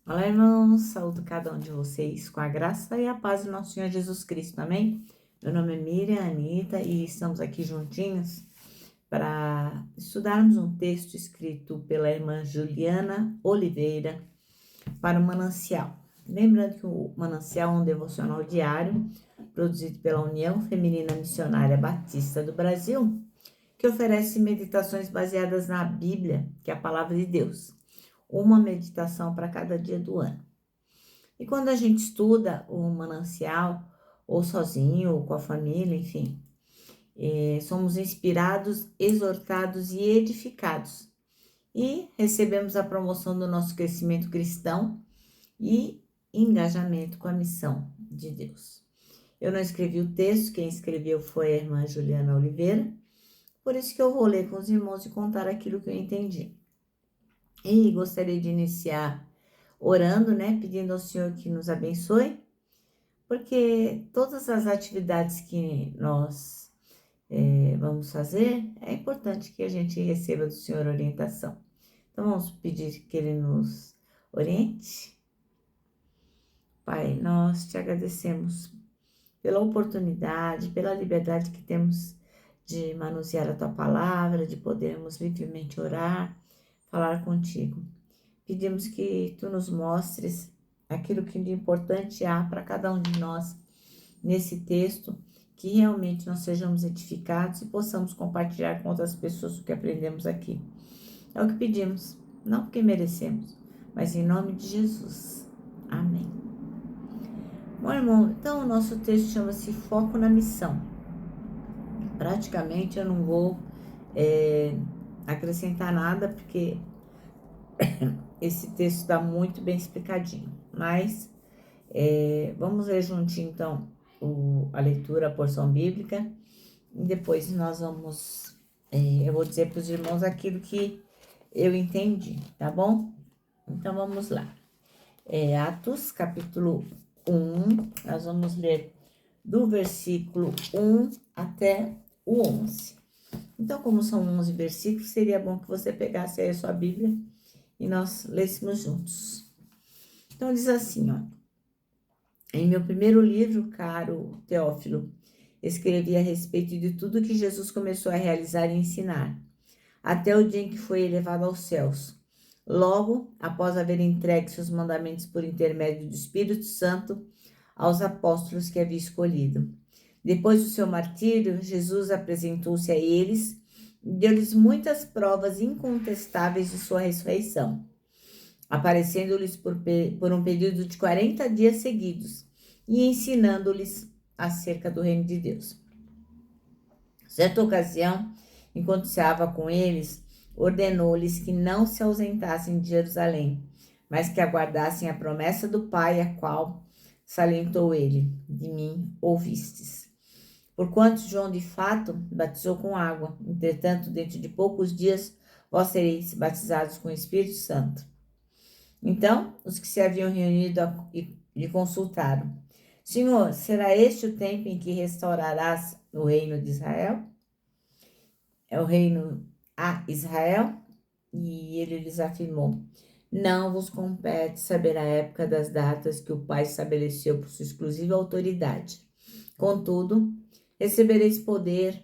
Olá, irmãos, saúdo cada um de vocês com a graça e a paz do nosso Senhor Jesus Cristo, amém? Meu nome é Miriam Anita e estamos aqui juntinhos para estudarmos um texto escrito pela irmã Juliana Oliveira para o Manancial. Lembrando que o Manancial é um devocional diário produzido pela União Feminina Missionária Batista do Brasil, que oferece meditações baseadas na Bíblia, que é a palavra de Deus, uma meditação para cada dia do ano. E quando a gente estuda o manancial, ou sozinho, ou com a família, enfim, somos inspirados, exortados e edificados. E recebemos a promoção do nosso crescimento cristão e engajamento com a missão de Deus. Eu não escrevi o texto, quem escreveu foi a irmã Juliana Oliveira, por isso que eu vou ler com os irmãos e contar aquilo que eu entendi. E gostaria de iniciar orando, né, pedindo ao Senhor que nos abençoe, porque todas as atividades que nós vamos fazer, é importante que a gente receba do Senhor orientação. Então, vamos pedir que Ele nos oriente. Pai, nós te agradecemos pela oportunidade, pela liberdade que temos de manusear a Tua palavra, de podermos livremente orar, falar contigo. Pedimos que Tu nos mostres aquilo que de importante há para cada um de nós nesse texto, que realmente nós sejamos edificados e possamos compartilhar com outras pessoas o que aprendemos aqui. É o que pedimos, não porque merecemos, mas em nome de Jesus. Amém. Bom, irmão, então o nosso texto chama-se Foco na Missão. Praticamente eu não vou acrescentar nada, porque esse texto está muito bem explicadinho, mas vamos ler juntinho então a leitura, a porção bíblica, e depois nós vamos, eu vou dizer para os irmãos aquilo que eu entendi, tá bom? Então vamos lá. Atos, capítulo 1, nós vamos ler do versículo 1 até o 11. Então, como são 11 versículos, seria bom que você pegasse aí a sua Bíblia e nós lêssemos juntos. Então, diz assim, ó. Em meu primeiro livro, caro Teófilo, escrevi a respeito de tudo que Jesus começou a realizar e ensinar, até o dia em que foi elevado aos céus. Logo, após haver entregue seus mandamentos por intermédio do Espírito Santo aos apóstolos que havia escolhido. Depois do seu martírio, Jesus apresentou-se a eles e deu-lhes muitas provas incontestáveis de sua ressurreição, aparecendo-lhes por um período de 40 dias seguidos e ensinando-lhes acerca do reino de Deus. Certa ocasião, enquanto ceava com eles, ordenou-lhes que não se ausentassem de Jerusalém, mas que aguardassem a promessa do Pai, a qual salientou ele: de mim ouvistes. Porquanto João de fato batizou com água, entretanto, dentro de poucos dias, vós sereis batizados com o Espírito Santo. Então, os que se haviam reunido lhe consultaram: Senhor, será este o tempo em que restaurarás o reino de Israel? É o reino a Israel? E ele lhes afirmou: Não vos compete saber a época das datas que o Pai estabeleceu por sua exclusiva autoridade. Contudo, recebereis poder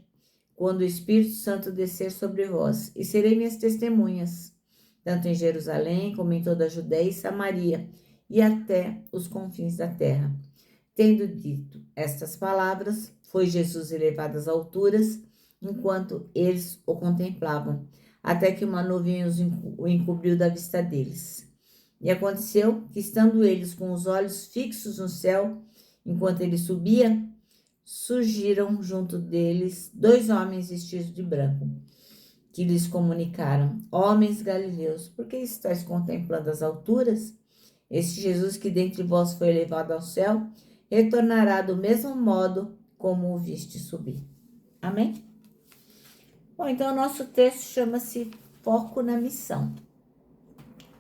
quando o Espírito Santo descer sobre vós, e serei minhas testemunhas, tanto em Jerusalém como em toda a Judéia e Samaria, e até os confins da terra. Tendo dito estas palavras, foi Jesus elevado às alturas, enquanto eles o contemplavam, até que uma nuvem o encobriu da vista deles. E aconteceu que, estando eles com os olhos fixos no céu, enquanto ele subia, surgiram junto deles 2 homens vestidos de branco, que lhes comunicaram: Homens galileus, por que estáis contemplando as alturas? Este Jesus que dentre vós foi elevado ao céu, retornará do mesmo modo como o viste subir. Amém? Bom, então o nosso texto chama-se Foco na Missão.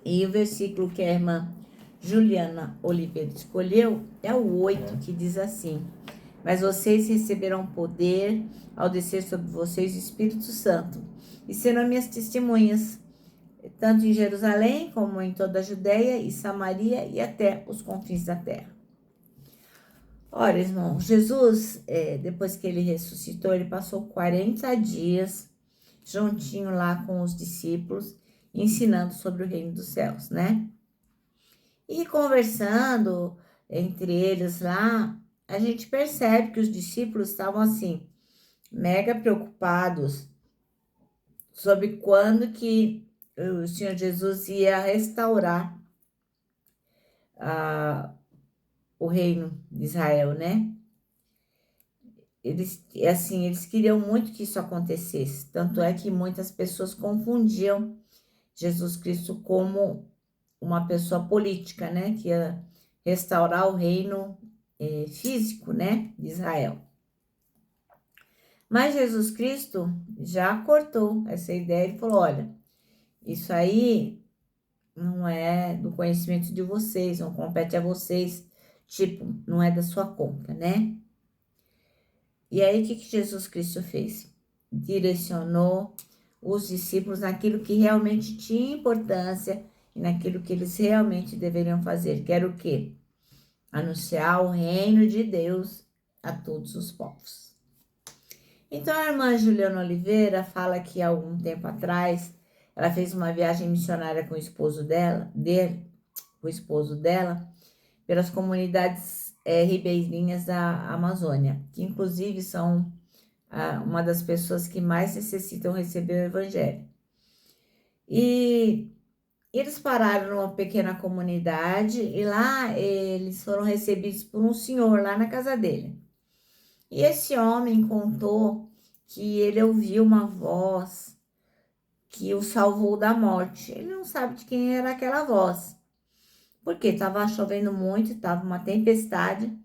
E o versículo que a irmã Juliana Oliveira escolheu é o 8, que diz assim: Mas vocês receberão poder ao descer sobre vocês o Espírito Santo, e serão minhas testemunhas, tanto em Jerusalém como em toda a Judéia e Samaria e até os confins da terra. Ora, irmão, Jesus, depois que ele ressuscitou, ele passou 40 dias juntinho lá com os discípulos, ensinando sobre o reino dos céus, né? E conversando entre eles lá, a gente percebe que os discípulos estavam assim, mega preocupados sobre quando que o Senhor Jesus ia restaurar o reino de Israel, né? Eles queriam muito que isso acontecesse. Tanto é que muitas pessoas confundiam Jesus Cristo como uma pessoa política, né? Que ia restaurar o reino físico, né? De Israel. Mas Jesus Cristo já cortou essa ideia e falou: olha, isso aí não é do conhecimento de vocês, não compete a vocês, tipo, não é da sua conta, né? E aí, o que Jesus Cristo fez? Direcionou os discípulos naquilo que realmente tinha importância e naquilo que eles realmente deveriam fazer, que era o quê? Anunciar o reino de Deus a todos os povos. Então, a irmã Juliana Oliveira fala que há algum tempo atrás ela fez uma viagem missionária com o esposo dela, pelas comunidades ribeirinhas da Amazônia, que inclusive são uma das pessoas que mais necessitam receber o evangelho. E eles pararam numa pequena comunidade e lá eles foram recebidos por um senhor lá na casa dele. E esse homem contou que ele ouviu uma voz que o salvou da morte. Ele não sabe de quem era aquela voz, porque estava chovendo muito, estava uma tempestade,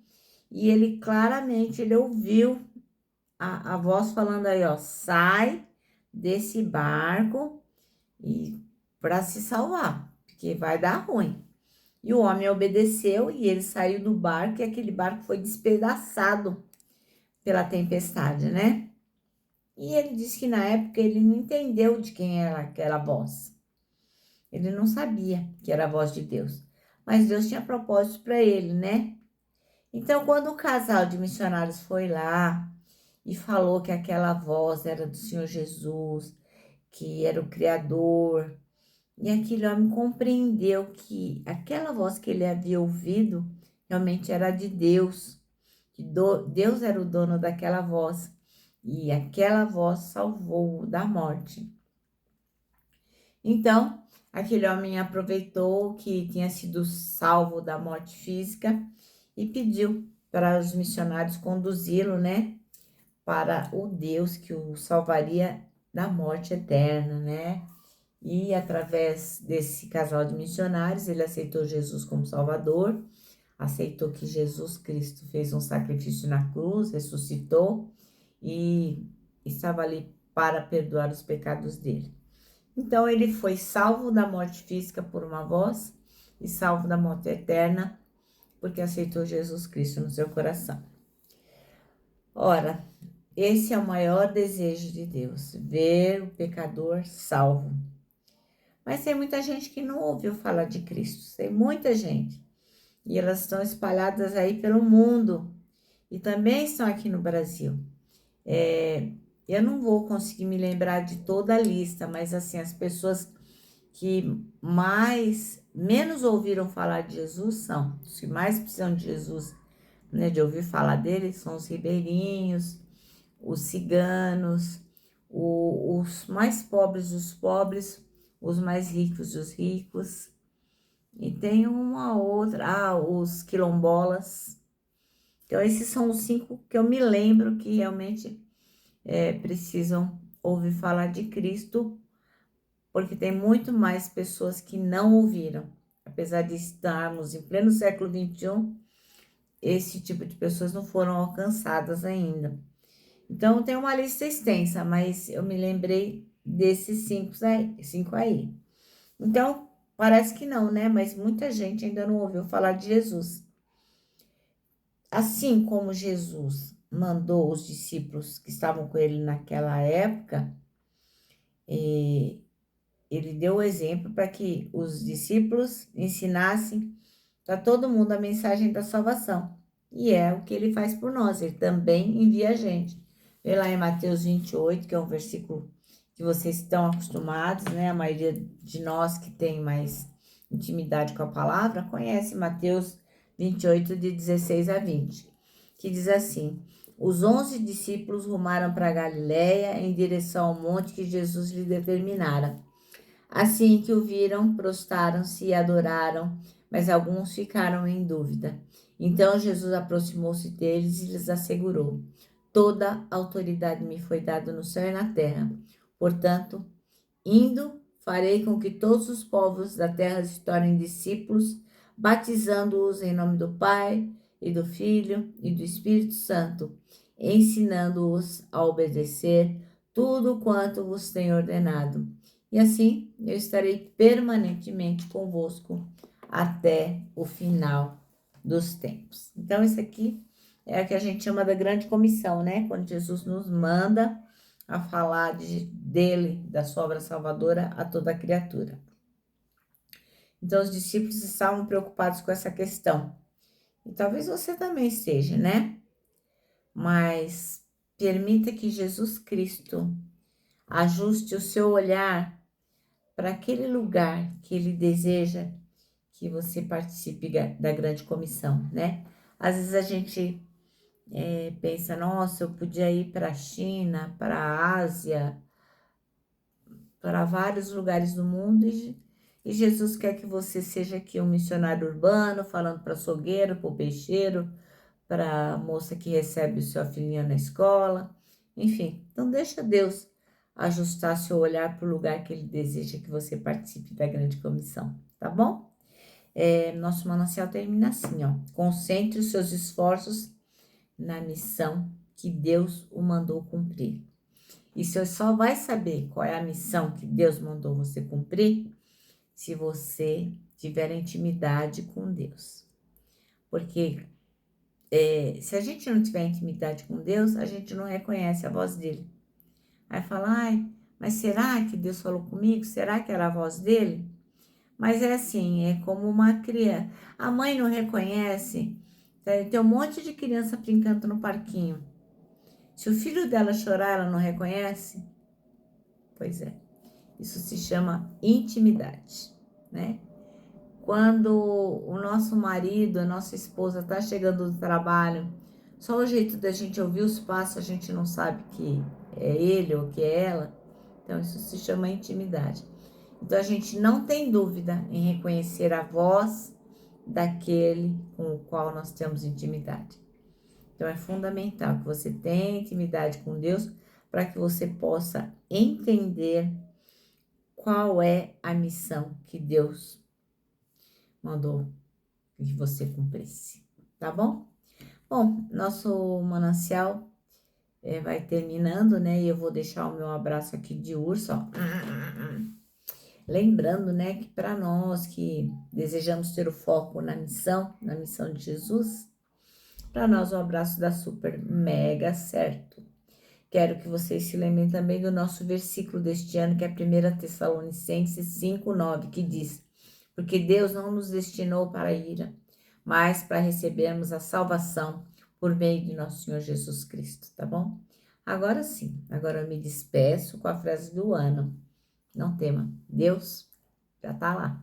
e ele claramente ele ouviu a voz falando aí, ó, sai desse barco e para se salvar, porque vai dar ruim. E o homem obedeceu e ele saiu do barco e aquele barco foi despedaçado pela tempestade, né? E ele disse que na época ele não entendeu de quem era aquela voz. Ele não sabia que era a voz de Deus. Mas Deus tinha propósito para ele, né? Então, quando o casal de missionários foi lá e falou que aquela voz era do Senhor Jesus, que era o Criador, e aquele homem compreendeu que aquela voz que ele havia ouvido realmente era de Deus, que Deus era o dono daquela voz, e aquela voz salvou-o da morte. Então, aquele homem aproveitou que tinha sido salvo da morte física e pediu para os missionários conduzi-lo, né, para o Deus que o salvaria da morte eterna, né? E através desse casal de missionários, ele aceitou Jesus como Salvador, aceitou que Jesus Cristo fez um sacrifício na cruz, ressuscitou e estava ali para perdoar os pecados dele. Então, ele foi salvo da morte física por uma voz e salvo da morte eterna porque aceitou Jesus Cristo no seu coração. Ora, esse é o maior desejo de Deus, ver o pecador salvo. Mas tem muita gente que não ouviu falar de Cristo, tem muita gente. E elas estão espalhadas aí pelo mundo e também estão aqui no Brasil. Eu não vou conseguir me lembrar de toda a lista, mas assim, as pessoas que menos ouviram falar de Jesus são os que mais precisam de Jesus, né, de ouvir falar dele, são os ribeirinhos, os ciganos, os mais pobres dos pobres, os mais ricos dos ricos. E tem uma outra, os quilombolas. Então, esses são os 5 que eu me lembro que realmente precisam ouvir falar de Cristo, porque tem muito mais pessoas que não ouviram. Apesar de estarmos em pleno século XXI, esse tipo de pessoas não foram alcançadas ainda. Então, tem uma lista extensa, mas eu me lembrei desses 5 aí. Então, parece que não, né? Mas muita gente ainda não ouviu falar de Jesus. Assim como Jesus mandou os discípulos que estavam com ele naquela época, ele deu o exemplo para que os discípulos ensinassem para todo mundo a mensagem da salvação. E é o que ele faz por nós, ele também envia a gente. Vê lá em Mateus 28, que é um versículo que vocês estão acostumados, né? A maioria de nós que tem mais intimidade com a palavra conhece Mateus 28, de 16 a 20, que diz assim: os 11 discípulos rumaram para Galiléia em direção ao monte que Jesus lhe determinara. Assim que o viram, prostaram-se e adoraram, mas alguns ficaram em dúvida. Então Jesus aproximou-se deles e lhes assegurou: toda autoridade me foi dada no céu e na terra. Portanto, indo, farei com que todos os povos da terra se tornem discípulos, batizando-os em nome do Pai, e do Filho, e do Espírito Santo, ensinando-os a obedecer tudo quanto vos tenho ordenado. E assim eu estarei permanentemente convosco até o final dos tempos. Então, isso aqui é o que a gente chama da grande comissão, né? Quando Jesus nos manda a falar dele, da sua obra salvadora a toda criatura. Então, os discípulos estavam preocupados com essa questão. E talvez você também esteja, né? Mas permita que Jesus Cristo ajuste o seu olhar para aquele lugar que ele deseja que você participe da grande comissão, né? Às vezes a gente pensa, nossa, eu podia ir para a China, para a Ásia, para vários lugares do mundo e Jesus quer que você seja aqui um missionário urbano, falando para açougueiro, para o peixeiro, para a moça que recebe o seu filhinho na escola, enfim. Então deixa Deus ajustar seu olhar para o lugar que Ele deseja que você participe da grande comissão, tá bom? Nosso manancial termina assim, ó. Concentre os seus esforços na missão que Deus o mandou cumprir. E você só vai saber qual é a missão que Deus mandou você cumprir se você tiver intimidade com Deus. Porque se a gente não tiver intimidade com Deus, a gente não reconhece a voz dele. Aí fala, ai, mas será que Deus falou comigo? Será que era a voz dele? Mas é assim, é como uma criança. A mãe não reconhece, tem um monte de criança brincando no parquinho. Se o filho dela chorar, ela não reconhece? Pois é, isso se chama intimidade, né? Quando o nosso marido, a nossa esposa está chegando do trabalho, só o jeito da gente ouvir os passos, a gente não sabe que é ele ou que é ela. Então, isso se chama intimidade. Então, a gente não tem dúvida em reconhecer a voz daquele com o qual nós temos intimidade. Então, é fundamental que você tenha intimidade com Deus para que você possa entender qual é a missão que Deus mandou que você cumprisse, tá bom? Bom, nosso manancial vai terminando, né? E eu vou deixar o meu abraço aqui de urso, ó. Lembrando, né, que para nós que desejamos ter o foco na missão de Jesus, para nós o abraço dá super mega certo. Quero que vocês se lembrem também do nosso versículo deste ano, que é 1 Tessalonicenses 5:9, que diz: porque Deus não nos destinou para a ira, mas para recebermos a salvação por meio de nosso Senhor Jesus Cristo, tá bom? Agora sim, agora eu me despeço com a frase do ano. Não tema, Deus já tá lá.